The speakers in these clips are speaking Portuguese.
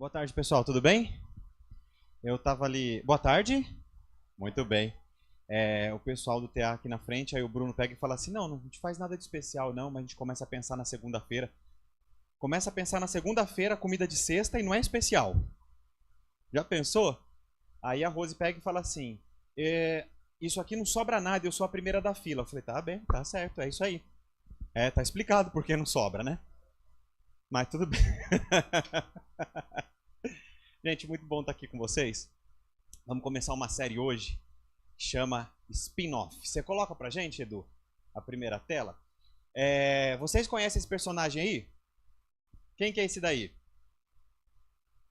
Boa tarde, pessoal, tudo bem? Eu tava ali. Boa tarde? Muito bem. O pessoal do TA aqui na frente, aí o Bruno pega e fala assim: não, não, a gente faz nada de especial, não, mas a gente começa a pensar na segunda-feira. Começa a pensar na segunda-feira, comida de sexta e não é especial. Já pensou? Aí a Rose pega e fala assim: isso aqui não sobra nada, eu sou a primeira da fila. Eu falei: tá bem, tá certo, é isso aí. Tá explicado por que não sobra, né? Mas tudo bem. Gente, muito bom estar aqui com vocês. Vamos começar uma série hoje que chama Spin-Off. Você coloca pra gente, Edu, a primeira tela. Vocês conhecem esse personagem aí? Quem que é esse daí?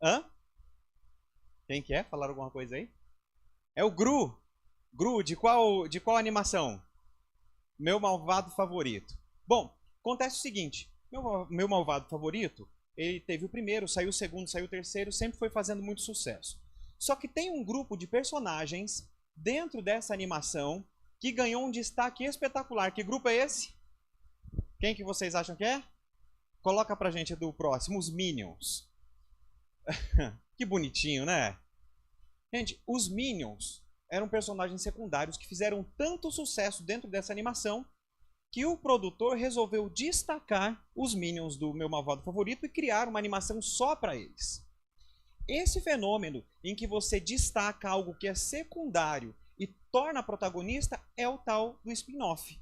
Hã? Quem que é? Falaram alguma coisa aí? É o Gru. Gru, de qual animação? Meu malvado favorito. Bom, acontece o seguinte. Meu malvado favorito, ele teve o primeiro, saiu o segundo, saiu o terceiro, sempre foi fazendo muito sucesso. Só que tem um grupo de personagens dentro dessa animação que ganhou um destaque espetacular. Que grupo é esse? Quem que vocês acham que é? Coloca pra gente do próximo, os Minions. Que bonitinho, né? Gente, os Minions eram personagens secundários que fizeram tanto sucesso dentro dessa animação que o produtor resolveu destacar os Minions do meu malvado favorito e criar uma animação só para eles. Esse fenômeno em que você destaca algo que é secundário e torna protagonista é o tal do spin-off.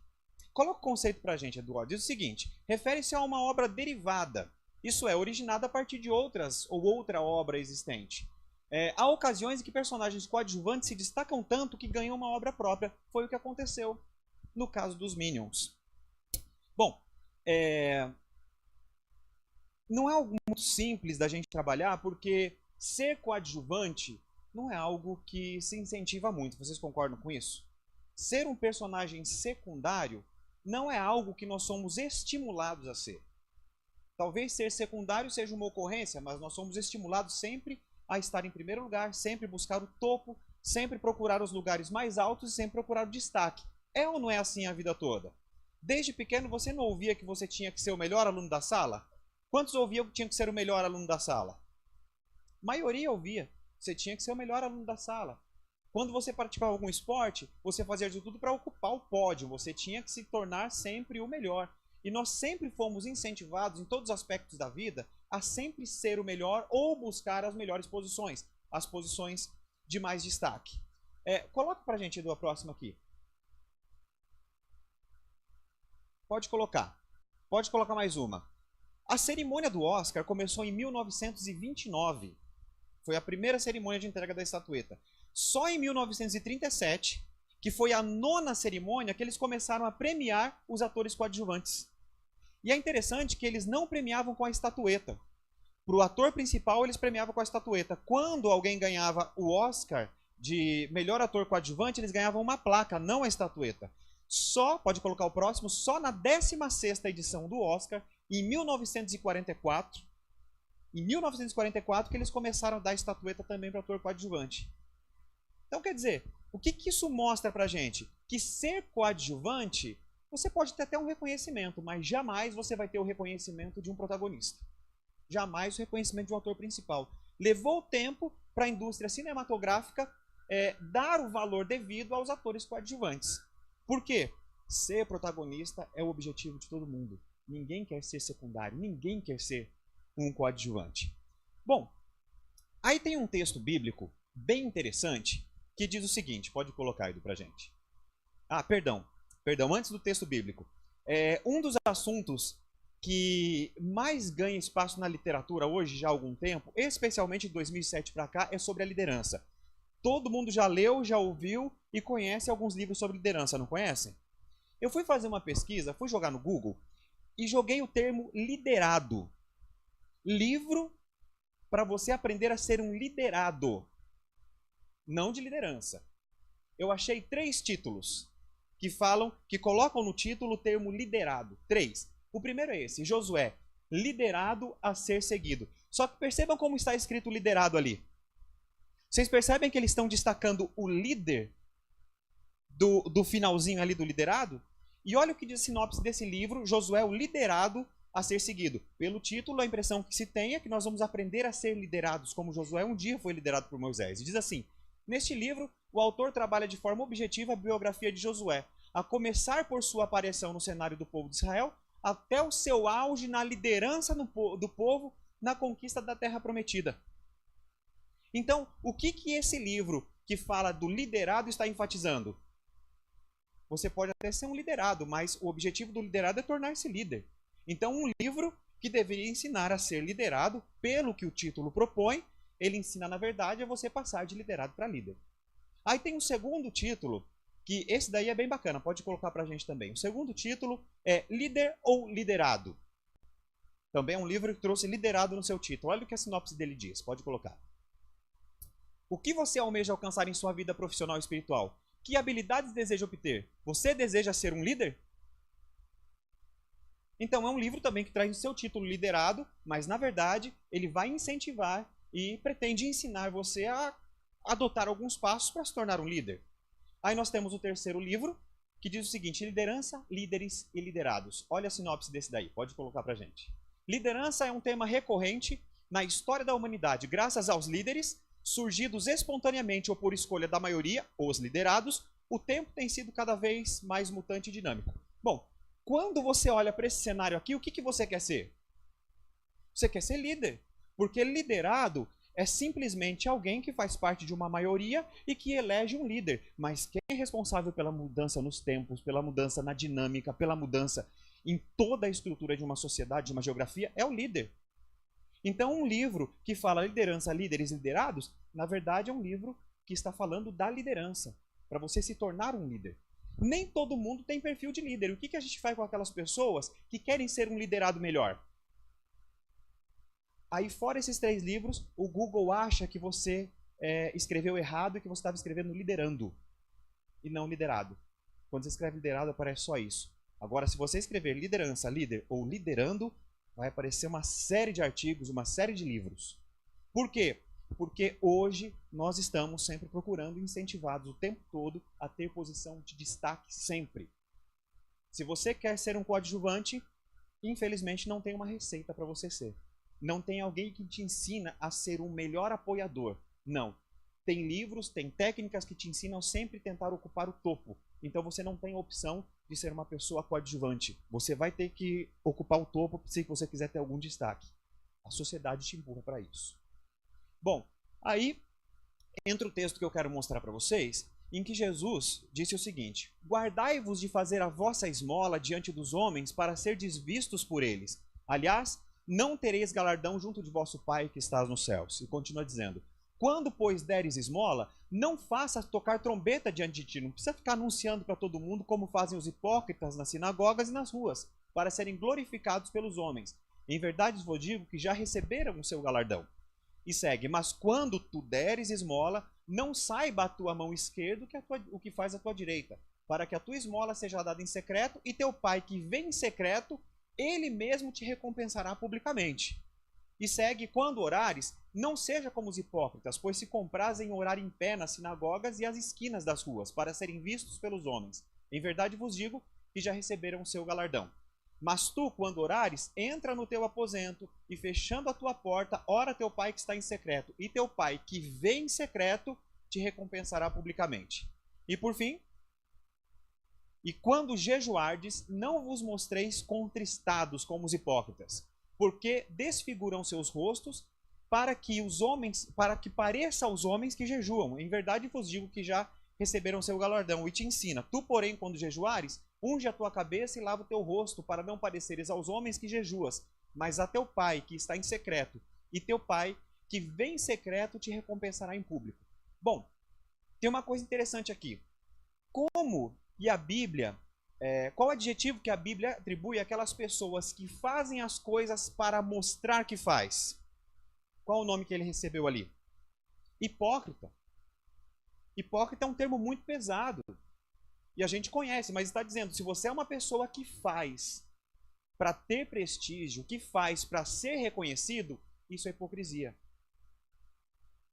Coloca o conceito pra gente, Eduardo. Diz o seguinte: refere-se a uma obra derivada, isso é, originada a partir de outra obra existente. Há ocasiões em que personagens coadjuvantes se destacam tanto que ganham uma obra própria. Foi o que aconteceu no caso dos Minions. Bom, não é algo muito simples da gente trabalhar, porque ser coadjuvante não é algo que se incentiva muito. Vocês concordam com isso? Ser um personagem secundário não é algo que nós somos estimulados a ser. Talvez ser secundário seja uma ocorrência, mas nós somos estimulados sempre a estar em primeiro lugar, sempre buscar o topo, sempre procurar os lugares mais altos e sempre procurar o destaque. É ou não é assim a vida toda? Desde pequeno você não ouvia que você tinha que ser o melhor aluno da sala? Quantos ouviam que tinha que ser o melhor aluno da sala? A maioria ouvia. Você tinha que ser o melhor aluno da sala. Quando você praticava algum esporte, você fazia de tudo para ocupar o pódio. Você tinha que se tornar sempre o melhor. E nós sempre fomos incentivados, em todos os aspectos da vida, a sempre ser o melhor ou buscar as melhores posições. As posições de mais destaque. Coloca pra gente, Edu, a próxima aqui. Pode colocar. Pode colocar mais uma. A cerimônia do Oscar começou em 1929. Foi a primeira cerimônia de entrega da estatueta. Só em 1937, que foi a 9ª cerimônia, que eles começaram a premiar os atores coadjuvantes. E é interessante que eles não premiavam com a estatueta. Para o ator principal, eles premiavam com a estatueta. Quando alguém ganhava o Oscar de melhor ator coadjuvante, eles ganhavam uma placa, não a estatueta. Pode colocar o próximo, só na 16ª edição do Oscar, em 1944, que eles começaram a dar estatueta também para ator coadjuvante. Então, quer dizer, o que isso mostra pra gente? Que ser coadjuvante, você pode ter até um reconhecimento, mas jamais você vai ter o reconhecimento de um protagonista. Jamais o reconhecimento de um ator principal. Levou tempo para a indústria cinematográfica dar o valor devido aos atores coadjuvantes. Por quê? Ser protagonista é o objetivo de todo mundo. Ninguém quer ser secundário, ninguém quer ser um coadjuvante. Bom, aí tem um texto bíblico bem interessante que diz o seguinte, pode colocar, Edu, pra gente. Perdão, antes do texto bíblico. Um dos assuntos que mais ganha espaço na literatura hoje, já há algum tempo, especialmente de 2007 para cá, é sobre a liderança. Todo mundo já leu, já ouviu e conhece alguns livros sobre liderança, não conhecem? Eu fui fazer uma pesquisa, fui jogar no Google e joguei o termo liderado. Livro para você aprender a ser um liderado. Não de liderança. Eu achei 3 títulos que colocam no título o termo liderado. 3. O primeiro é esse, Josué, liderado a ser seguido. Só que percebam como está escrito liderado ali. Vocês percebem que eles estão destacando o líder do finalzinho ali do liderado? E olha o que diz a sinopse desse livro, Josué, o liderado a ser seguido. Pelo título, a impressão que se tem é que nós vamos aprender a ser liderados, como Josué um dia foi liderado por Moisés. E diz assim: neste livro, o autor trabalha de forma objetiva a biografia de Josué, a começar por sua aparição no cenário do povo de Israel, até o seu auge na liderança do povo na conquista da terra prometida. Então, o que esse livro que fala do liderado está enfatizando? Você pode até ser um liderado, mas o objetivo do liderado é tornar-se líder. Então, um livro que deveria ensinar a ser liderado, pelo que o título propõe, ele ensina, na verdade, a você passar de liderado para líder. Aí tem um segundo título, que esse daí é bem bacana, pode colocar para a gente também. O segundo título é Líder ou Liderado. Também é um livro que trouxe liderado no seu título. Olha o que a sinopse dele diz, pode colocar. O que você almeja alcançar em sua vida profissional e espiritual? Que habilidades deseja obter? Você deseja ser um líder? Então é um livro também que traz no seu título liderado, mas na verdade ele vai incentivar e pretende ensinar você a adotar alguns passos para se tornar um líder. Aí nós temos o terceiro livro, que diz o seguinte: Liderança, Líderes e Liderados. Olha a sinopse desse daí, pode colocar pra gente. Liderança é um tema recorrente na história da humanidade, graças aos líderes, surgidos espontaneamente ou por escolha da maioria, os liderados. O tempo tem sido cada vez mais mutante e dinâmico. Bom, quando você olha para esse cenário aqui, o que você quer ser? Você quer ser líder, porque liderado é simplesmente alguém que faz parte de uma maioria e que elege um líder. Mas quem é responsável pela mudança nos tempos, pela mudança na dinâmica, pela mudança em toda a estrutura de uma sociedade, de uma geografia, é o líder. Então, um livro que fala liderança, líderes e liderados, na verdade é um livro que está falando da liderança, para você se tornar um líder. Nem todo mundo tem perfil de líder. O que a gente faz com aquelas pessoas que querem ser um liderado melhor? Aí, fora esses 3 livros, o Google acha que você escreveu errado e que você estava escrevendo liderando e não liderado. Quando você escreve liderado, aparece só isso. Agora, se você escrever liderança, líder ou liderando, vai aparecer uma série de artigos, uma série de livros. Por quê? Porque hoje nós estamos sempre procurando, incentivados o tempo todo a ter posição de destaque sempre. Se você quer ser um coadjuvante, infelizmente não tem uma receita para você ser. Não tem alguém que te ensina a ser um melhor apoiador. Não. Tem livros, tem técnicas que te ensinam sempre a tentar ocupar o topo. Então você não tem a opção de ser uma pessoa coadjuvante. Você vai ter que ocupar o topo se você quiser ter algum destaque. A sociedade te empurra para isso. Bom, aí entra o texto que eu quero mostrar para vocês, em que Jesus disse o seguinte: guardai-vos de fazer a vossa esmola diante dos homens para serdes vistos por eles. Aliás, não tereis galardão junto de vosso Pai que está nos céus. E continua dizendo: quando, pois, deres esmola, não faças tocar trombeta diante de ti. Não precisa ficar anunciando para todo mundo como fazem os hipócritas nas sinagogas e nas ruas, para serem glorificados pelos homens. Em verdade vos digo que já receberam o seu galardão. E segue: mas quando tu deres esmola, não saiba a tua mão esquerda o que faz a tua direita, para que a tua esmola seja dada em secreto, e teu Pai que vem em secreto, ele mesmo te recompensará publicamente. E segue: quando orares, não seja como os hipócritas, pois se comprazem em orar em pé nas sinagogas e às esquinas das ruas, para serem vistos pelos homens. Em verdade vos digo que já receberam o seu galardão. Mas tu, quando orares, entra no teu aposento e, fechando a tua porta, ora teu Pai que está em secreto. E teu Pai que vê em secreto te recompensará publicamente. E por fim: e quando jejuardes, não vos mostreis contristados como os hipócritas, porque desfiguram seus rostos, para que pareça aos homens que jejuam. Em verdade vos digo que já receberam seu galardão. E te ensina: tu, porém, quando jejuares, unge a tua cabeça e lava o teu rosto, para não pareceres aos homens que jejuas, mas a teu Pai que está em secreto. E teu Pai que vem em secreto te recompensará em público. Bom, tem uma coisa interessante aqui. E a Bíblia, qual adjetivo que a Bíblia atribui àquelas pessoas que fazem as coisas para mostrar que faz? Qual o nome que ele recebeu ali? Hipócrita. Hipócrita é um termo muito pesado. E a gente conhece, mas está dizendo: se você é uma pessoa que faz para ter prestígio, que faz para ser reconhecido, isso é hipocrisia.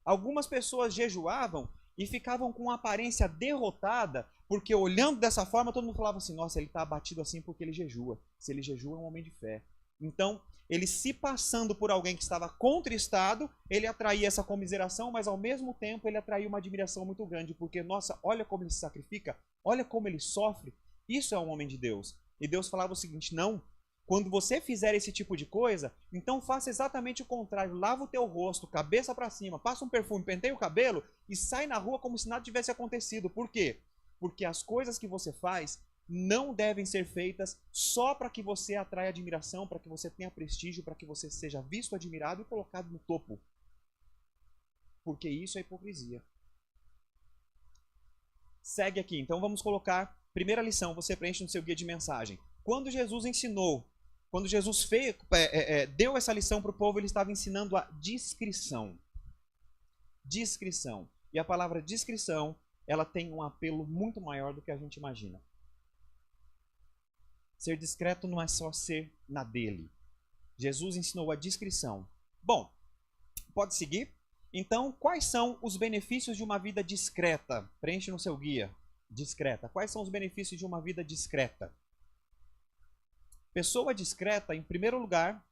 Algumas pessoas jejuavam e ficavam com uma aparência derrotada, porque olhando dessa forma todo mundo falava assim: nossa, ele está abatido assim porque ele jejua. Se ele jejua, é um homem de fé. Então, ele se passando por alguém que estava contristado, ele atraía essa comiseração, mas ao mesmo tempo ele atraía uma admiração muito grande, porque, nossa, olha como ele se sacrifica, olha como ele sofre, isso é um homem de Deus. E Deus falava o seguinte, não, quando você fizer esse tipo de coisa, então faça exatamente o contrário, lava o teu rosto, cabeça para cima, passa um perfume, penteia o cabelo e sai na rua como se nada tivesse acontecido. Por quê? Porque as coisas que você faz não devem ser feitas só para que você atraia admiração, para que você tenha prestígio, para que você seja visto, admirado e colocado no topo. Porque isso é hipocrisia. Segue aqui, então vamos colocar, primeira lição, você preenche no seu guia de mensagem. Quando Jesus ensinou, quando Jesus deu essa lição para o povo, ele estava ensinando a discrição. Discrição. E a palavra discrição, ela tem um apelo muito maior do que a gente imagina. Ser discreto não é só ser na dele. Jesus ensinou a discrição. Bom, pode seguir? Então, quais são os benefícios de uma vida discreta? Preenche no seu guia. Discreta. Quais são os benefícios de uma vida discreta? Pessoa discreta, em primeiro lugar,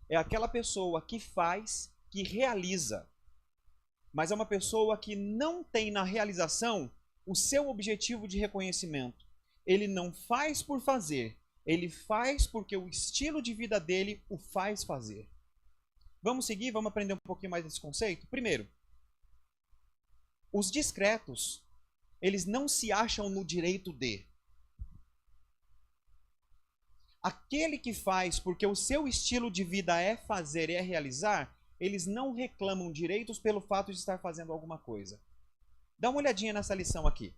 é aquela pessoa que faz, que realiza. Mas é uma pessoa que não tem na realização o seu objetivo de reconhecimento. Ele não faz por fazer. Ele faz porque o estilo de vida dele o faz fazer. Vamos seguir? Vamos aprender um pouquinho mais desse conceito? Primeiro, os discretos, eles não se acham no direito de. Aquele que faz porque o seu estilo de vida é fazer, é realizar, eles não reclamam direitos pelo fato de estar fazendo alguma coisa. Dá uma olhadinha nessa lição aqui.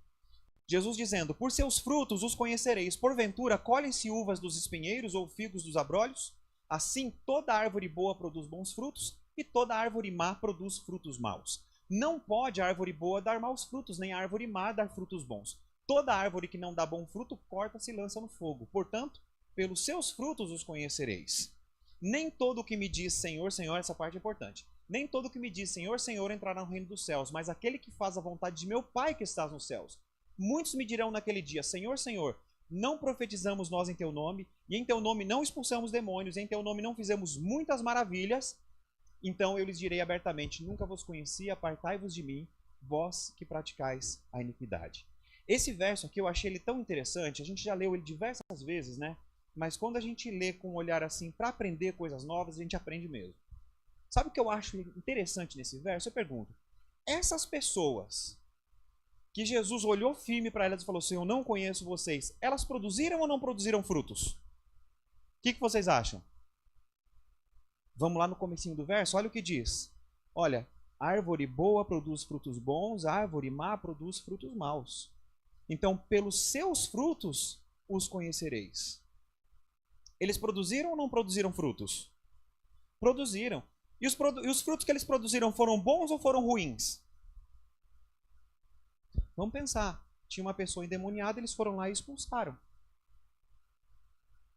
Jesus dizendo, por seus frutos os conhecereis. Porventura, colhem-se uvas dos espinheiros ou figos dos abrolhos? Assim, toda árvore boa produz bons frutos, e toda árvore má produz frutos maus. Não pode a árvore boa dar maus frutos, nem a árvore má dar frutos bons. Toda árvore que não dá bom fruto, corta-se e lança no fogo. Portanto, pelos seus frutos os conhecereis. Nem todo o que me diz Senhor, Senhor, essa parte é importante. Nem todo o que me diz Senhor, Senhor entrará no reino dos céus, mas aquele que faz a vontade de meu Pai que está nos céus. Muitos me dirão naquele dia, Senhor, Senhor, não profetizamos nós em teu nome, e em teu nome não expulsamos demônios, e em teu nome não fizemos muitas maravilhas. Então eu lhes direi abertamente, nunca vos conheci, apartai-vos de mim, vós que praticais a iniquidade. Esse verso aqui eu achei ele tão interessante, a gente já leu ele diversas vezes, né? Mas quando a gente lê com um olhar assim, para aprender coisas novas, a gente aprende mesmo. Sabe o que eu acho interessante nesse verso? Eu pergunto, essas pessoas que Jesus olhou firme para elas e falou assim, eu não conheço vocês, elas produziram ou não produziram frutos? O que vocês acham? Vamos lá no comecinho do verso, olha o que diz. Olha, árvore boa produz frutos bons, árvore má produz frutos maus. Então, pelos seus frutos os conhecereis. Eles produziram ou não produziram frutos? Produziram. E os frutos que eles produziram foram bons ou foram ruins? Vamos pensar. Tinha uma pessoa endemoniada, eles foram lá e expulsaram.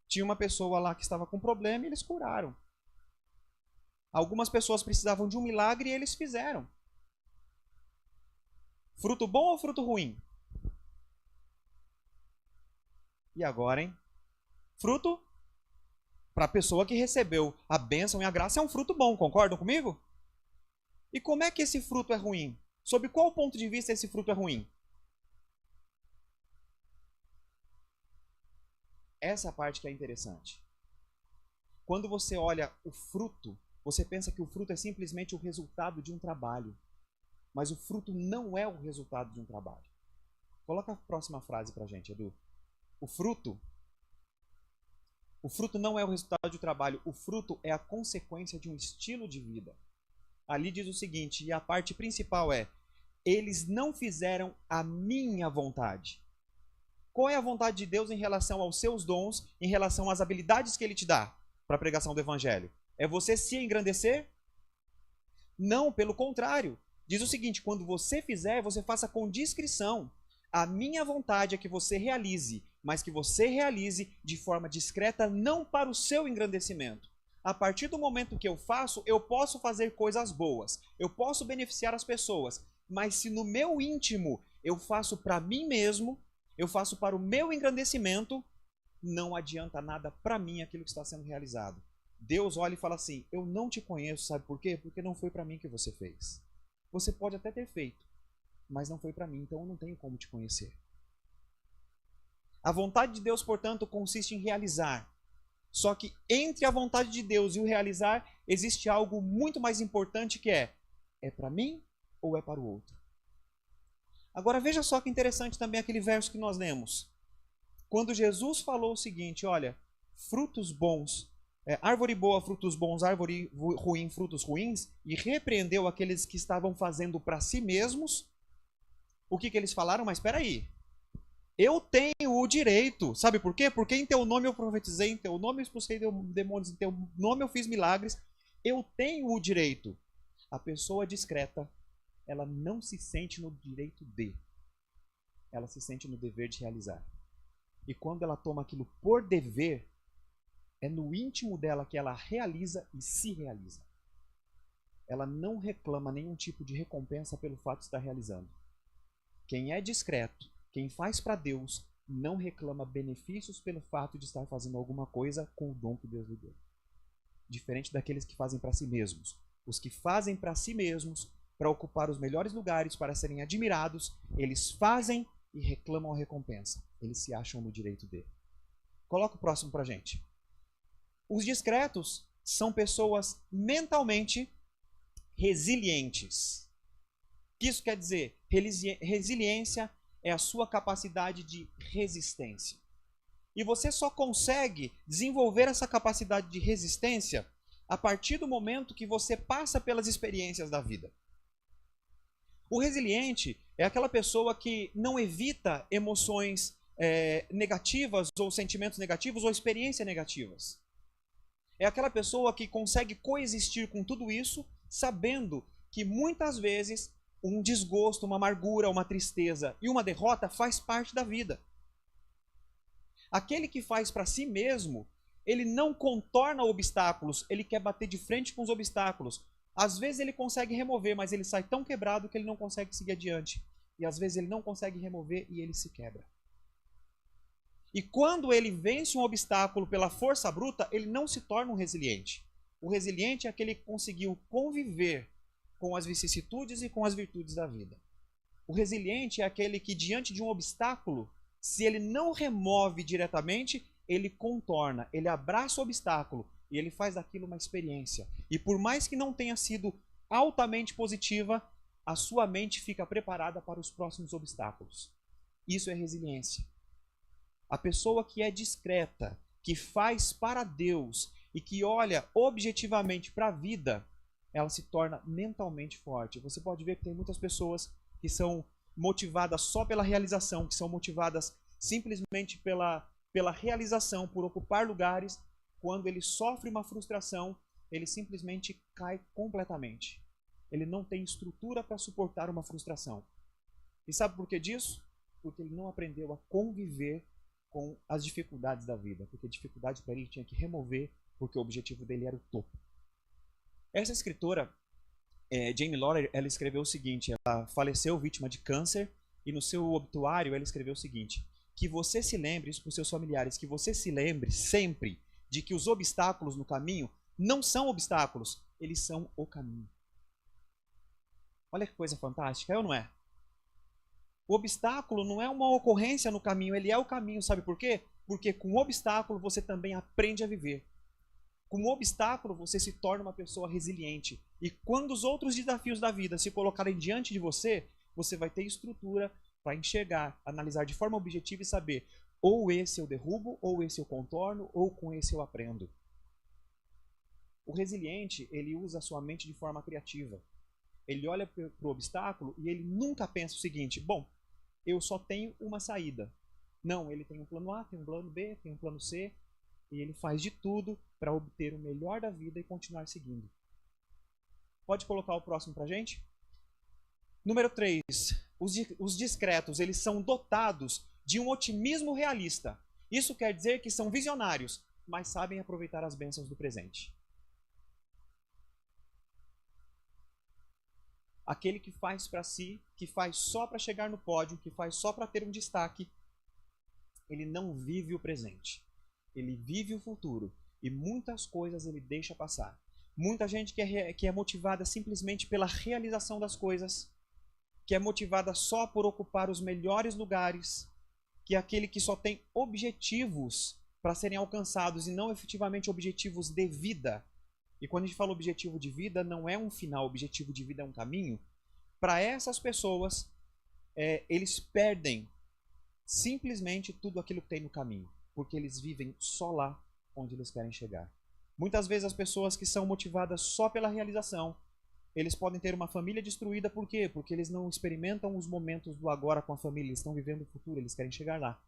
Tinha uma pessoa lá que estava com problema e eles curaram. Algumas pessoas precisavam de um milagre e eles fizeram. Fruto bom ou fruto ruim? E agora, hein? Fruto, para a pessoa que recebeu a bênção e a graça, é um fruto bom, concordam comigo? E como é que esse fruto é ruim? Sob qual ponto de vista esse fruto é ruim? Essa parte que é interessante. Quando você olha o fruto, você pensa que o fruto é simplesmente o resultado de um trabalho. Mas o fruto não é o resultado de um trabalho. Coloca a próxima frase pra gente, Edu. O fruto não é o resultado de um trabalho. O fruto é a consequência de um estilo de vida. Ali diz o seguinte, e a parte principal é, eles não fizeram a minha vontade. Qual é a vontade de Deus em relação aos seus dons, em relação às habilidades que Ele te dá para a pregação do Evangelho? É você se engrandecer? Não, pelo contrário. Diz o seguinte, quando você fizer, você faça com discrição. A minha vontade é que você realize, mas que você realize de forma discreta, não para o seu engrandecimento. A partir do momento que eu faço, eu posso fazer coisas boas, eu posso beneficiar as pessoas, mas se no meu íntimo eu faço para mim mesmo, eu faço para o meu engrandecimento, não adianta nada para mim aquilo que está sendo realizado. Deus olha e fala assim: eu não te conheço, sabe por quê? Porque não foi para mim que você fez. Você pode até ter feito, mas não foi para mim, então eu não tenho como te conhecer. A vontade de Deus, portanto, consiste em realizar. Só que entre a vontade de Deus e o realizar, existe algo muito mais importante que é para mim ou é para o outro? Agora veja só que interessante também aquele verso que nós lemos. Quando Jesus falou o seguinte, olha, frutos bons, árvore boa, frutos bons, árvore ruim, frutos ruins, e repreendeu aqueles que estavam fazendo para si mesmos, o que eles falaram? Mas espera aí, eu tenho o direito, sabe por quê? Porque em teu nome eu profetizei, em teu nome eu expulsei demônios, em teu nome eu fiz milagres, eu tenho o direito. A pessoa discreta, ela não se sente no direito de, ela se sente no dever de realizar. E quando ela toma aquilo por dever, é no íntimo dela que ela realiza e se realiza. Ela não reclama nenhum tipo de recompensa pelo fato de estar realizando. Quem é discreto, quem faz para Deus, não reclama benefícios pelo fato de estar fazendo alguma coisa com o dom que Deus lhe deu. Diferente daqueles que fazem para si mesmos. Os que fazem para si mesmos, para ocupar os melhores lugares, para serem admirados, eles fazem e reclamam a recompensa. Eles se acham no direito dele. Coloca o próximo para a gente. Os discretos são pessoas mentalmente resilientes. O que isso quer dizer? Resiliência é a sua capacidade de resistência. E você só consegue desenvolver essa capacidade de resistência a partir do momento que você passa pelas experiências da vida. O resiliente é aquela pessoa que não evita emoções negativas ou sentimentos negativos ou experiências negativas. É aquela pessoa que consegue coexistir com tudo isso, sabendo que muitas vezes um desgosto, uma amargura, uma tristeza e uma derrota faz parte da vida. Aquele que faz para si mesmo, ele não contorna obstáculos, ele quer bater de frente com os obstáculos. Às vezes ele consegue remover, mas ele sai tão quebrado que ele não consegue seguir adiante. E às vezes ele não consegue remover e ele se quebra. E quando ele vence um obstáculo pela força bruta, ele não se torna um resiliente. O resiliente é aquele que conseguiu conviver com as vicissitudes e com as virtudes da vida. O resiliente é aquele que, diante de um obstáculo, se ele não remove diretamente, ele contorna, ele abraça o obstáculo e ele faz daquilo uma experiência. E por mais que não tenha sido altamente positiva, a sua mente fica preparada para os próximos obstáculos. Isso é resiliência. A pessoa que é discreta, que faz para Deus e que olha objetivamente para a vida, ela se torna mentalmente forte. Você pode ver que tem muitas pessoas que são motivadas só pela realização, que são motivadas simplesmente pela realização, por ocupar lugares. Quando ele sofre uma frustração, ele simplesmente cai completamente. Ele não tem estrutura para suportar uma frustração. E sabe por que disso? Porque ele não aprendeu a conviver com as dificuldades da vida. Porque dificuldade para ele tinha que remover, porque o objetivo dele era o topo. Essa escritora, Jamie Lawler, ela escreveu o seguinte: ela faleceu vítima de câncer e no seu obituário ela escreveu o seguinte: que você se lembre, isso para os seus familiares, que você se lembre sempre de que os obstáculos no caminho não são obstáculos, eles são o caminho. Olha que coisa fantástica, é ou não é? O obstáculo não é uma ocorrência no caminho, ele é o caminho, sabe por quê? Porque com o obstáculo você também aprende a viver. Com o obstáculo você se torna uma pessoa resiliente. E quando os outros desafios da vida se colocarem diante de você, você vai ter estrutura para enxergar, analisar de forma objetiva e saber: ou esse eu derrubo, ou esse eu contorno, ou com esse eu aprendo. O resiliente, ele usa a sua mente de forma criativa. Ele olha para o obstáculo e ele nunca pensa o seguinte: bom, eu só tenho uma saída. Não, ele tem um plano A, tem um plano B, tem um plano C, e ele faz de tudo para obter o melhor da vida e continuar seguindo. Pode colocar o próximo para a gente? Número 3. Os discretos, eles são dotados de um otimismo realista. Isso quer dizer que são visionários, mas sabem aproveitar as bênçãos do presente. Aquele que faz para si, que faz só para chegar no pódio, que faz só para ter um destaque, ele não vive o presente. Ele vive o futuro. E muitas coisas ele deixa passar. Muita gente que é motivada simplesmente pela realização das coisas, que é motivada só por ocupar os melhores lugares, que é aquele que só tem objetivos para serem alcançados e não efetivamente objetivos de vida. E quando a gente fala objetivo de vida, não é um final, objetivo de vida é um caminho. Para essas pessoas, eles perdem simplesmente tudo aquilo que tem no caminho, porque eles vivem só lá onde eles querem chegar. Muitas vezes as pessoas que são motivadas só pela realização, eles podem ter uma família destruída, por quê? Porque eles não experimentam os momentos do agora com a família, eles estão vivendo o futuro, eles querem chegar lá.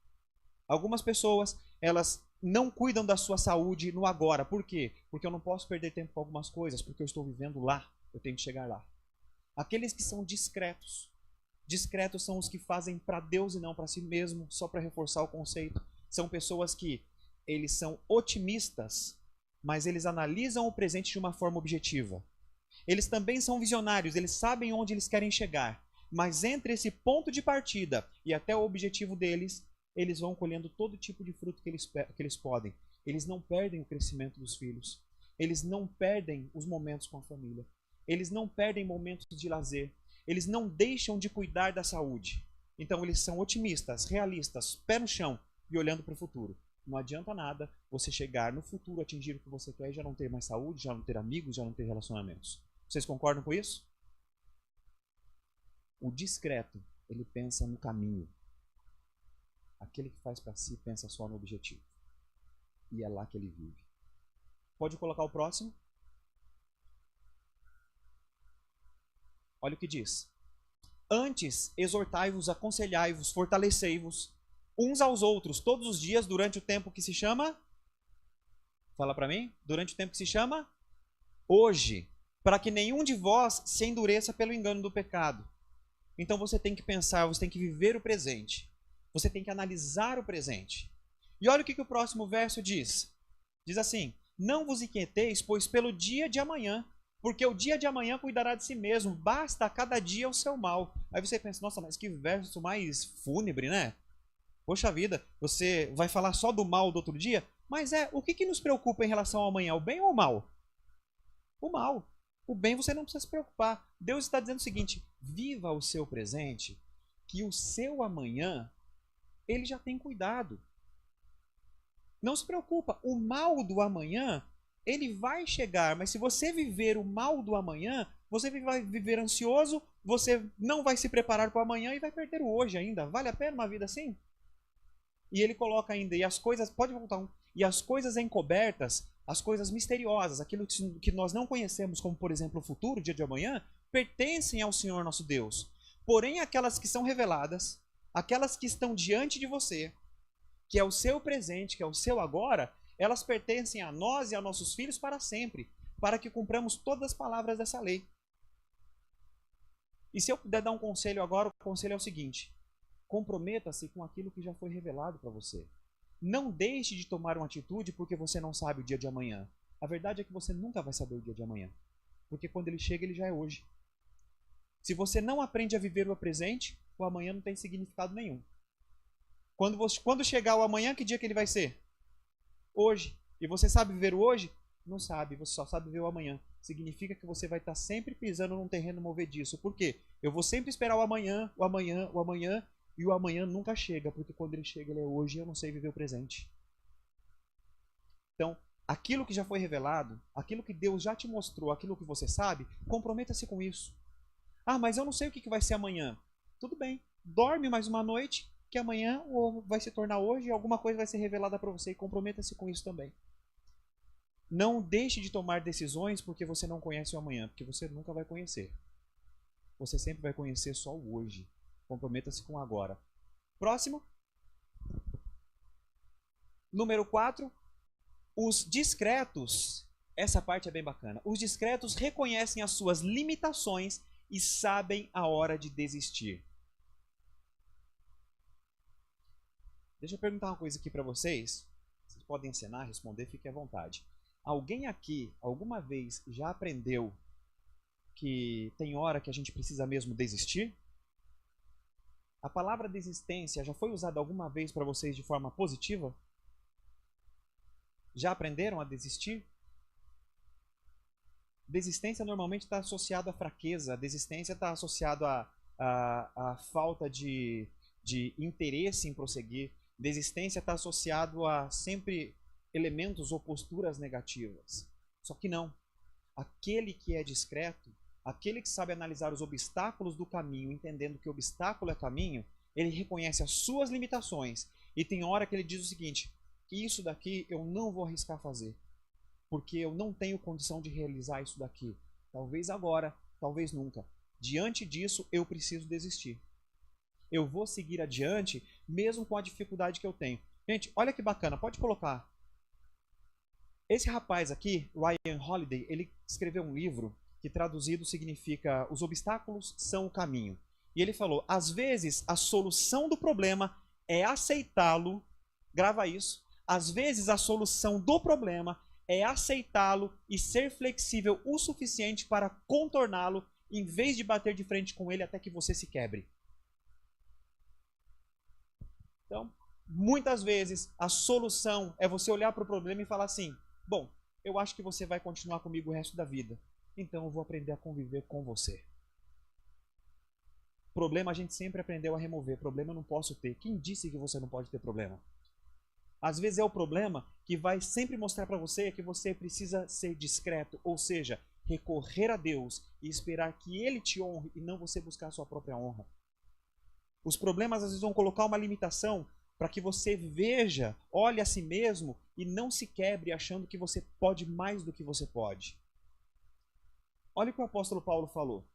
Algumas pessoas, elas não cuidam da sua saúde no agora, por quê? Porque eu não posso perder tempo com algumas coisas, porque eu estou vivendo lá, eu tenho que chegar lá. Aqueles que são discretos, discretos são os que fazem para Deus e não para si mesmo, só para reforçar o conceito. São pessoas que eles são otimistas, mas eles analisam o presente de uma forma objetiva. Eles também são visionários, eles sabem onde eles querem chegar, mas entre esse ponto de partida e até o objetivo deles, eles vão colhendo todo tipo de fruto que eles podem. Eles não perdem o crescimento dos filhos, eles não perdem os momentos com a família, eles não perdem momentos de lazer, eles não deixam de cuidar da saúde. Então eles são otimistas, realistas, pé no chão e olhando para o futuro. Não adianta nada você chegar no futuro, atingir o que você quer e já não ter mais saúde, já não ter amigos, já não ter relacionamentos. Vocês concordam com isso? O discreto, ele pensa no caminho. Aquele que faz para si pensa só no objetivo. E é lá que ele vive. Pode colocar o próximo? Olha o que diz. Antes, exortai-vos, aconselhai-vos, fortalecei-vos uns aos outros todos os dias durante o tempo que se chama... Fala para mim. Durante o tempo que se chama... Hoje. Para que nenhum de vós se endureça pelo engano do pecado. Então você tem que pensar, você tem que viver o presente. Você tem que analisar o presente. E olha o que o próximo verso diz. Diz assim, não vos inquieteis, pois pelo dia de amanhã, porque o dia de amanhã cuidará de si mesmo, basta a cada dia o seu mal. Aí você pensa, nossa, mas que verso mais fúnebre, né? Poxa vida, você vai falar só do mal do outro dia? Mas o que nos preocupa em relação ao amanhã, o bem ou o mal? O mal. O bem você não precisa se preocupar. Deus está dizendo o seguinte, viva o seu presente, que o seu amanhã, ele já tem cuidado. Não se preocupa, o mal do amanhã, ele vai chegar, mas se você viver o mal do amanhã, você vai viver ansioso, você não vai se preparar para o amanhã e vai perder o hoje ainda. Vale a pena uma vida assim? E ele coloca ainda, e as coisas, pode voltar e as coisas encobertas, as coisas misteriosas, aquilo que nós não conhecemos, como por exemplo o futuro, o dia de amanhã, pertencem ao Senhor nosso Deus. Porém, aquelas que são reveladas, aquelas que estão diante de você, que é o seu presente, que é o seu agora, elas pertencem a nós e a nossos filhos para sempre, para que cumpramos todas as palavras dessa lei. E se eu puder dar um conselho agora, o conselho é o seguinte, comprometa-se com aquilo que já foi revelado para você. Não deixe de tomar uma atitude porque você não sabe o dia de amanhã. A verdade é que você nunca vai saber o dia de amanhã, porque quando ele chega, ele já é hoje. Se você não aprende a viver o presente, o amanhã não tem significado nenhum. Quando chegar o amanhã, que dia que ele vai ser? Hoje. E você sabe viver o hoje? Não sabe, você só sabe viver o amanhã. Significa que você vai estar sempre pisando num terreno movediço. Por quê? Eu vou sempre esperar o amanhã, o amanhã, o amanhã, e o amanhã nunca chega, porque quando ele chega, ele é hoje e eu não sei viver o presente. Então, aquilo que já foi revelado, aquilo que Deus já te mostrou, aquilo que você sabe, comprometa-se com isso. Ah, mas eu não sei o que vai ser amanhã. Tudo bem, dorme mais uma noite, que amanhã ou vai se tornar hoje e alguma coisa vai ser revelada para você, e comprometa-se com isso também. Não deixe de tomar decisões porque você não conhece o amanhã, porque você nunca vai conhecer. Você sempre vai conhecer só o hoje. Comprometa-se com agora. Próximo. Número 4. Os discretos. Essa parte é bem bacana. Os discretos reconhecem as suas limitações e sabem a hora de desistir. Deixa eu perguntar uma coisa aqui para vocês. Vocês podem ensinar, responder, fiquem à vontade. Alguém aqui, alguma vez, já aprendeu que tem hora que a gente precisa mesmo desistir? A palavra desistência já foi usada alguma vez para vocês de forma positiva? Já aprenderam a desistir? Desistência normalmente está associado à fraqueza, desistência está associado à falta de interesse em prosseguir, desistência está associado a sempre elementos ou posturas negativas. Só que não. Aquele que é discreto, aquele que sabe analisar os obstáculos do caminho, entendendo que o obstáculo é caminho, ele reconhece as suas limitações e tem hora que ele diz o seguinte: isso daqui eu não vou arriscar fazer, porque eu não tenho condição de realizar isso daqui. Talvez agora, talvez nunca. Diante disso, eu preciso desistir. Eu vou seguir adiante, mesmo com a dificuldade que eu tenho. Gente, olha que bacana, pode colocar. Esse rapaz aqui, Ryan Holiday, ele escreveu um livro que traduzido significa Os obstáculos são o caminho. E ele falou, às vezes a solução do problema é aceitá-lo, grava isso, às vezes a solução do problema é aceitá-lo e ser flexível o suficiente para contorná-lo, em vez de bater de frente com ele até que você se quebre. Então, muitas vezes a solução é você olhar para o problema e falar assim: bom, eu acho que você vai continuar comigo o resto da vida, então eu vou aprender a conviver com você. Problema a gente sempre aprendeu a remover, problema eu não posso ter. Quem disse que você não pode ter problema? Às vezes é o problema que vai sempre mostrar para você que você precisa ser discreto, ou seja, recorrer a Deus e esperar que Ele te honre e não você buscar a sua própria honra. Os problemas às vezes vão colocar uma limitação para que você veja, olhe a si mesmo e não se quebre achando que você pode mais do que você pode. Olha o que o apóstolo Paulo falou.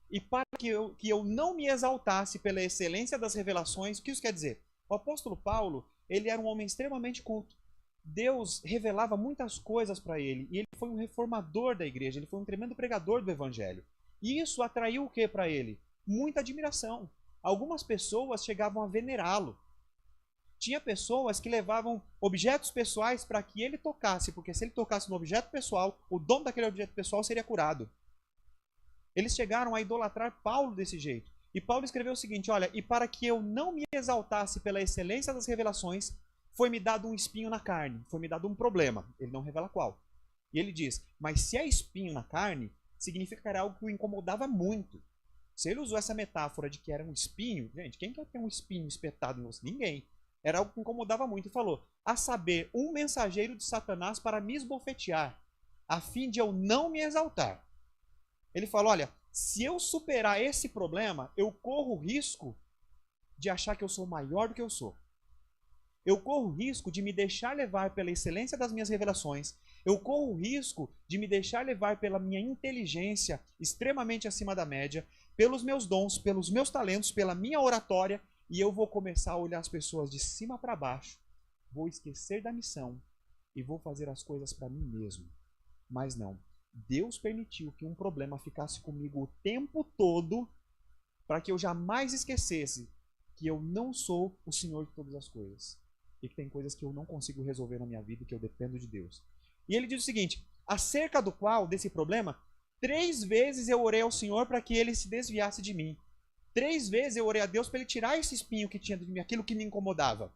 E para que eu não me exaltasse pela excelência das revelações, o que isso quer dizer? O apóstolo Paulo, ele era um homem extremamente culto. Deus revelava muitas coisas para ele. E ele foi um reformador da igreja. Ele foi um tremendo pregador do evangelho. E isso atraiu o que para ele? Muita admiração. Algumas pessoas chegavam a venerá-lo. Tinha pessoas que levavam objetos pessoais para que ele tocasse. Porque se ele tocasse no objeto pessoal, o dono daquele objeto pessoal seria curado. Eles chegaram a idolatrar Paulo desse jeito. E Paulo escreveu o seguinte, olha, e para que eu não me exaltasse pela excelência das revelações, foi-me dado um espinho na carne, foi-me dado um problema. Ele não revela qual. E ele diz, mas se é espinho na carne, significa que era algo que o incomodava muito. Se ele usou essa metáfora de que era um espinho, gente, quem quer ter um espinho espetado em você? Ninguém. Era algo que incomodava muito. E falou, a saber, um mensageiro de Satanás para me esbofetear, a fim de eu não me exaltar. Ele falou, olha, se eu superar esse problema, eu corro o risco de achar que eu sou maior do que eu sou. Eu corro o risco de me deixar levar pela excelência das minhas revelações. Eu corro o risco de me deixar levar pela minha inteligência extremamente acima da média, pelos meus dons, pelos meus talentos, pela minha oratória, e eu vou começar a olhar as pessoas de cima para baixo, vou esquecer da missão e vou fazer as coisas para mim mesmo. Mas não. Deus permitiu que um problema ficasse comigo o tempo todo para que eu jamais esquecesse que eu não sou o Senhor de todas as coisas e que tem coisas que eu não consigo resolver na minha vida e que eu dependo de Deus. E ele diz o seguinte, acerca do qual, desse problema, 3 vezes eu orei ao Senhor para que ele se desviasse de mim. 3 vezes eu orei a Deus para ele tirar esse espinho que tinha de mim, aquilo que me incomodava.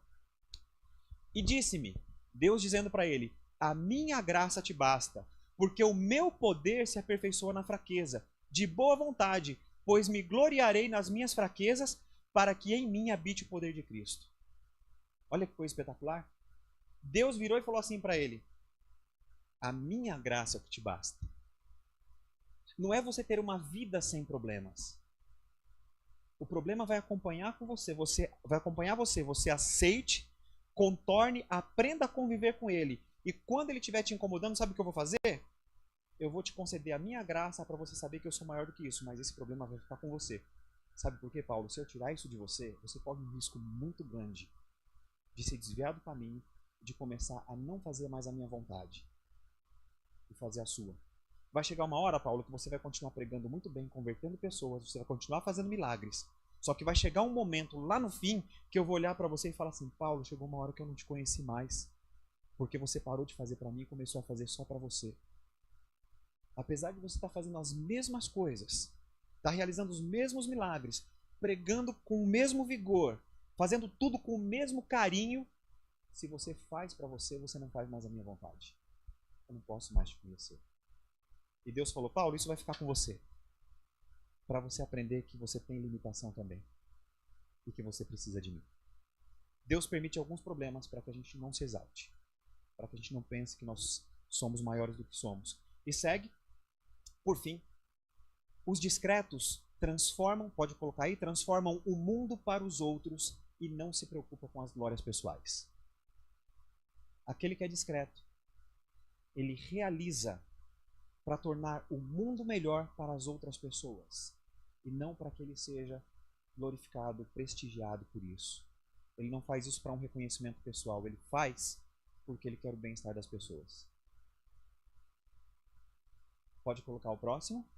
E disse-me, Deus dizendo para ele, a minha graça te basta, porque o meu poder se aperfeiçoa na fraqueza, de boa vontade, pois me gloriarei nas minhas fraquezas, para que em mim habite o poder de Cristo. Olha que coisa espetacular. Deus virou e falou assim para ele, a minha graça é o que te basta. Não é você ter uma vida sem problemas. O problema vai acompanhar com você, vai acompanhar você, você aceite, contorne, aprenda a conviver com ele. E quando ele estiver te incomodando, sabe o que eu vou fazer? Eu vou te conceder a minha graça para você saber que eu sou maior do que isso, mas esse problema vai ficar com você. Sabe por quê, Paulo? Se eu tirar isso de você, você corre um risco muito grande de se desviar do caminho, de começar a não fazer mais a minha vontade e fazer a sua. Vai chegar uma hora, Paulo, que você vai continuar pregando muito bem, convertendo pessoas, você vai continuar fazendo milagres. Só que vai chegar um momento lá no fim que eu vou olhar para você e falar assim, Paulo, chegou uma hora que eu não te conheci mais, porque você parou de fazer para mim e começou a fazer só para você. Apesar de você estar fazendo as mesmas coisas, estar realizando os mesmos milagres, pregando com o mesmo vigor, fazendo tudo com o mesmo carinho, se você faz para você, você não faz mais a minha vontade. Eu não posso mais te conhecer. E Deus falou, Paulo, isso vai ficar com você. Para você aprender que você tem limitação também. E que você precisa de mim. Deus permite alguns problemas para que a gente não se exalte. Para que a gente não pense que nós somos maiores do que somos. E segue. Por fim, os discretos transformam, pode colocar aí, transformam o mundo para os outros e não se preocupam com as glórias pessoais. Aquele que é discreto, ele realiza para tornar o mundo melhor para as outras pessoas e não para que ele seja glorificado, prestigiado por isso. Ele não faz isso para um reconhecimento pessoal, ele faz porque ele quer o bem-estar das pessoas. Pode colocar o próximo.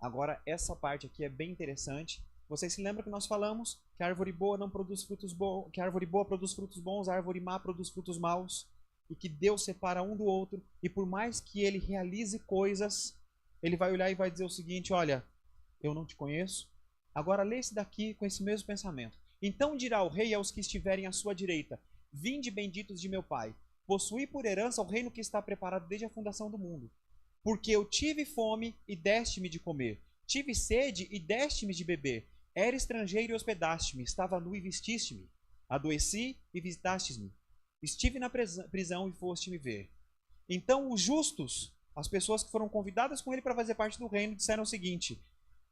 Agora, essa parte aqui é bem interessante. Vocês se lembram que nós falamos que a árvore boa não produz frutos bons, que a árvore boa produz frutos bons, a árvore má produz frutos maus, e que Deus separa um do outro, e por mais que ele realize coisas, ele vai olhar e vai dizer o seguinte, olha, eu não te conheço. Agora lê esse daqui com esse mesmo pensamento. Então dirá o rei aos que estiverem à sua direita, vinde benditos de meu pai, possuí por herança o reino que está preparado desde a fundação do mundo. Porque eu tive fome e deste-me de comer, tive sede e deste-me de beber, era estrangeiro e hospedaste-me, estava nu e vestiste-me, adoeci e visitastes-me, estive na prisão e foste-me ver. Então os justos, as pessoas que foram convidadas com ele para fazer parte do reino, disseram o seguinte,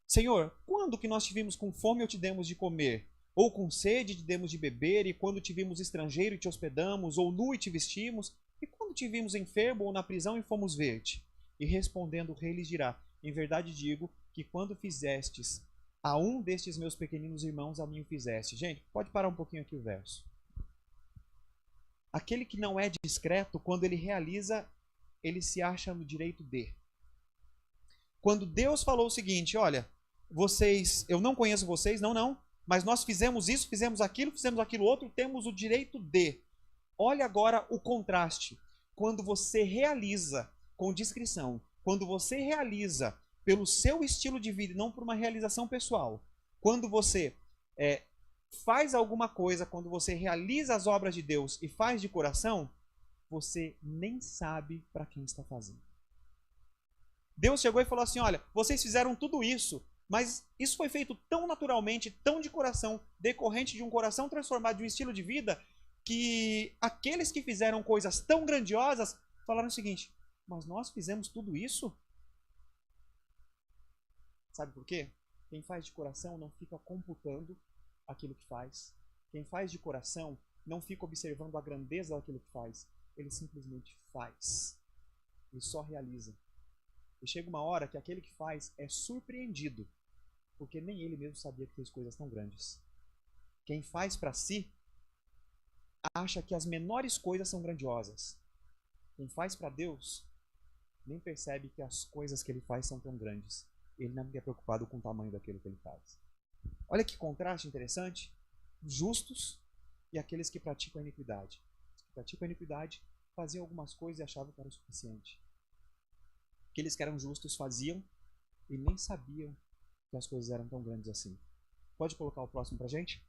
Senhor, quando que nós tivemos com fome ou te demos de comer? Ou com sede e te demos de beber? E quando te vimos estrangeiro e te hospedamos? Ou nu e te vestimos? E quando te vimos enfermo ou na prisão e fomos ver-te? E respondendo o rei lhes dirá, em verdade digo que quando fizestes a um destes meus pequeninos irmãos, a mim o fizeste. Gente, pode parar um pouquinho aqui o verso. Aquele que não é discreto, quando ele realiza, ele se acha no direito de. Quando Deus falou o seguinte, olha, vocês, eu não conheço vocês, não, mas nós fizemos isso, fizemos aquilo outro, temos o direito de. Olha agora o contraste. Quando você realiza com discrição, quando você realiza pelo seu estilo de vida, não por uma realização pessoal, quando você faz alguma coisa, quando você realiza as obras de Deus e faz de coração, você nem sabe para quem está fazendo. Deus chegou e falou assim, olha, vocês fizeram tudo isso, mas isso foi feito tão naturalmente, tão de coração, decorrente de um coração transformado, de um estilo de vida, que aqueles que fizeram coisas tão grandiosas falaram o seguinte, mas nós fizemos tudo isso? Sabe por quê? Quem faz de coração não fica computando aquilo que faz. Quem faz de coração não fica observando a grandeza daquilo que faz. Ele simplesmente faz. Ele só realiza. E chega uma hora que aquele que faz é surpreendido, porque nem ele mesmo sabia que fez coisas tão grandes. Quem faz para si acha que as menores coisas são grandiosas. Quem faz para Deus nem percebe que as coisas que ele faz são tão grandes. Ele não é preocupado com o tamanho daquilo que ele faz. Olha que contraste interessante. Justos e aqueles que praticam a iniquidade. Os que praticam a iniquidade faziam algumas coisas e achavam que era o suficiente. Aqueles que eram justos faziam e nem sabiam que as coisas eram tão grandes assim. Pode colocar o próximo pra gente?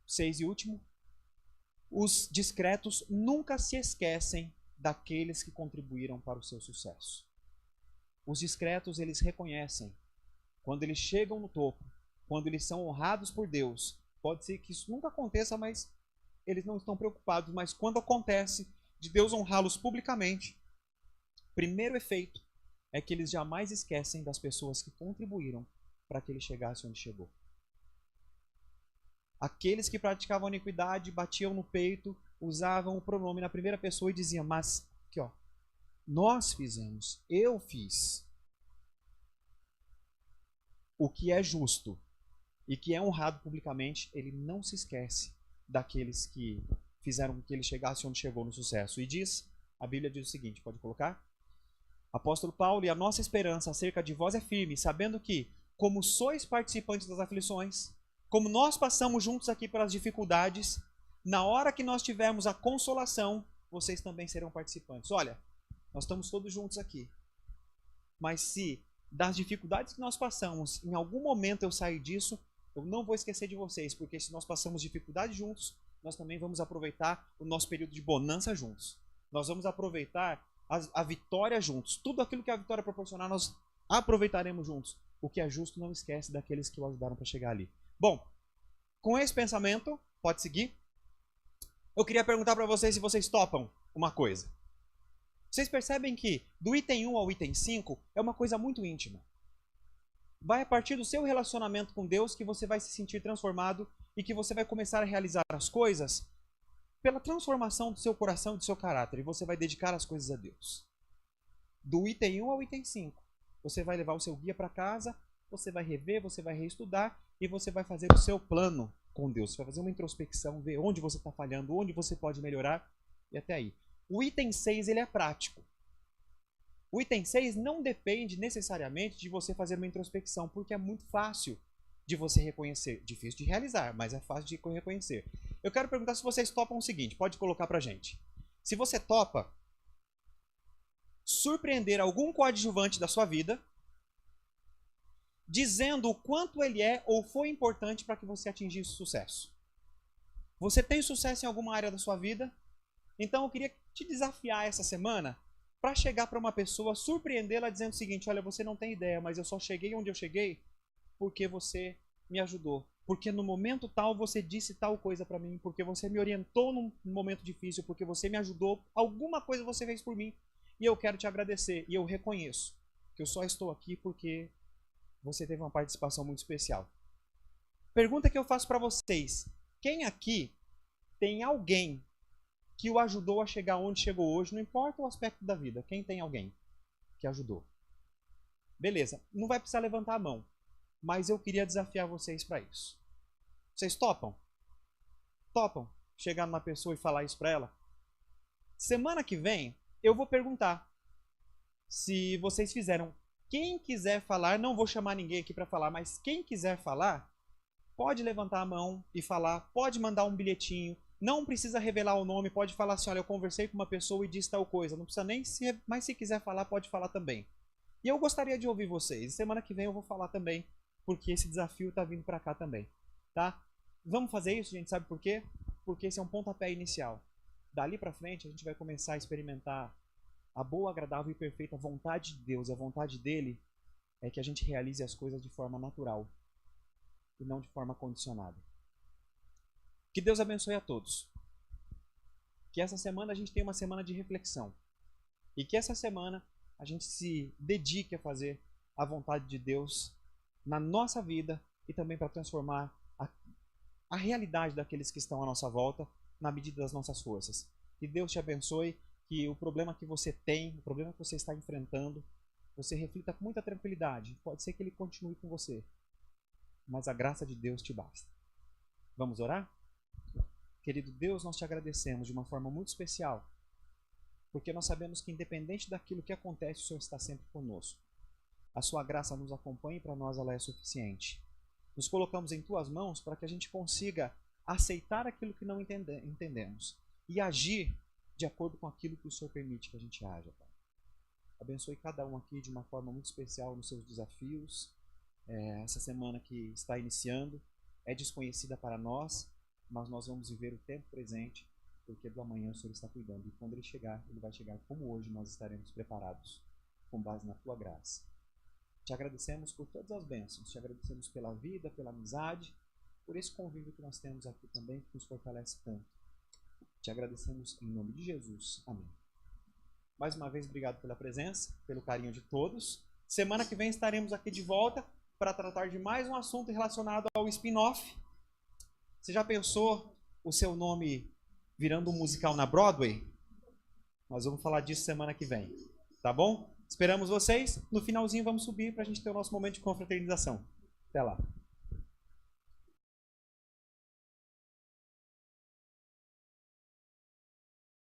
6 e último. Os discretos nunca se esquecem daqueles que contribuíram para o seu sucesso. Os discretos, eles reconhecem. Quando eles chegam no topo, quando eles são honrados por Deus, pode ser que isso nunca aconteça, mas eles não estão preocupados. Mas quando acontece de Deus honrá-los publicamente, primeiro efeito é que eles jamais esquecem das pessoas que contribuíram para que ele chegasse onde chegou. Aqueles que praticavam a iniquidade batiam no peito, usavam o pronome na primeira pessoa e diziam, mas, aqui ó, nós fizemos, eu fiz. O que é justo e que é honrado publicamente, ele não se esquece daqueles que fizeram com que ele chegasse onde chegou no sucesso. E diz, a Bíblia diz o seguinte, pode colocar? Apóstolo Paulo, e a nossa esperança acerca de vós é firme, sabendo que, como sois participantes das aflições, como nós passamos juntos aqui pelas dificuldades, na hora que nós tivermos a consolação, vocês também serão participantes. Olha, nós estamos todos juntos aqui. Mas se das dificuldades que nós passamos, em algum momento eu sair disso, eu não vou esquecer de vocês, porque se nós passamos dificuldade juntos, nós também vamos aproveitar o nosso período de bonança juntos. Nós vamos aproveitar a vitória juntos. Tudo aquilo que a vitória proporcionar, nós aproveitaremos juntos. O que é justo, não esquece daqueles que o ajudaram para chegar ali. Bom, com esse pensamento, pode seguir. Eu queria perguntar para vocês se vocês topam uma coisa. Vocês percebem que do item 1 ao item 5 é uma coisa muito íntima. Vai a partir do seu relacionamento com Deus que você vai se sentir transformado e que você vai começar a realizar as coisas pela transformação do seu coração e do seu caráter. E você vai dedicar as coisas a Deus. Do item 1 ao item 5, você vai levar o seu guia para casa, você vai rever, você vai reestudar e você vai fazer o seu plano com Deus. Você vai fazer uma introspecção, ver onde você está falhando, onde você pode melhorar e até aí. O item 6 ele é prático. O item 6 não depende necessariamente de você fazer uma introspecção, porque é muito fácil de você reconhecer. Difícil de realizar, mas é fácil de reconhecer. Eu quero perguntar se vocês topam o seguinte, pode colocar pra gente. Se você topa surpreender algum coadjuvante da sua vida, dizendo o quanto ele é ou foi importante para que você atingisse sucesso. Você tem sucesso em alguma área da sua vida? Então eu queria te desafiar essa semana para chegar para uma pessoa, surpreendê-la dizendo o seguinte: olha, você não tem ideia, mas eu só cheguei onde eu cheguei porque você me ajudou. Porque no momento tal você disse tal coisa para mim, porque você me orientou num momento difícil, porque você me ajudou, alguma coisa você fez por mim e eu quero te agradecer. E eu reconheço que eu só estou aqui porque você teve uma participação muito especial. Pergunta que eu faço para vocês: quem aqui tem alguém que o ajudou a chegar onde chegou hoje, não importa o aspecto da vida? Quem tem alguém que ajudou? Beleza, não vai precisar levantar a mão, mas eu queria desafiar vocês para isso. Vocês topam? Topam chegar numa pessoa e falar isso para ela? Semana que vem eu vou perguntar se vocês fizeram. Quem quiser falar, não vou chamar ninguém aqui para falar, mas quem quiser falar, pode levantar a mão e falar, pode mandar um bilhetinho, não precisa revelar o nome, pode falar assim: olha, eu conversei com uma pessoa e disse tal coisa, não precisa nem se, mas se quiser falar, pode falar também. E eu gostaria de ouvir vocês, semana que vem eu vou falar também, porque esse desafio está vindo para cá também, tá? Vamos fazer isso, gente, sabe por quê? Porque esse é um pontapé inicial. Dali para frente a gente vai começar a experimentar a boa, agradável e perfeita vontade de Deus. A vontade dele é que a gente realize as coisas de forma natural e não de forma condicionada. Que Deus abençoe a todos. Que essa semana a gente tenha uma semana de reflexão. E que essa semana a gente se dedique a fazer a vontade de Deus na nossa vida e também para transformar a realidade daqueles que estão à nossa volta na medida das nossas forças. Que Deus te abençoe. Que o problema que você tem, o problema que você está enfrentando, você reflita com muita tranquilidade. Pode ser que ele continue com você, mas a graça de Deus te basta. Vamos orar? Querido Deus, nós te agradecemos de uma forma muito especial, porque nós sabemos que independente daquilo que acontece, o Senhor está sempre conosco. A sua graça nos acompanha e para nós ela é suficiente. Nos colocamos em tuas mãos para que a gente consiga aceitar aquilo que não entendemos e agir de acordo com aquilo que o Senhor permite que a gente haja, Pai. Abençoe cada um aqui de uma forma muito especial nos seus desafios. Essa semana que está iniciando é desconhecida para nós, mas nós vamos viver o tempo presente, porque do amanhã o Senhor está cuidando. E quando ele chegar, ele vai chegar como hoje nós estaremos preparados, com base na tua graça. Te agradecemos por todas as bênçãos, te agradecemos pela vida, pela amizade, por esse convívio que nós temos aqui também, que nos fortalece tanto. Te agradecemos em nome de Jesus. Amém. Mais uma vez, obrigado pela presença, pelo carinho de todos. Semana que vem estaremos aqui de volta para tratar de mais um assunto relacionado ao spin-off. Você já pensou o seu nome virando um musical na Broadway? Nós vamos falar disso semana que vem. Tá bom? Esperamos vocês. No finalzinho vamos subir para a gente ter o nosso momento de confraternização. Até lá.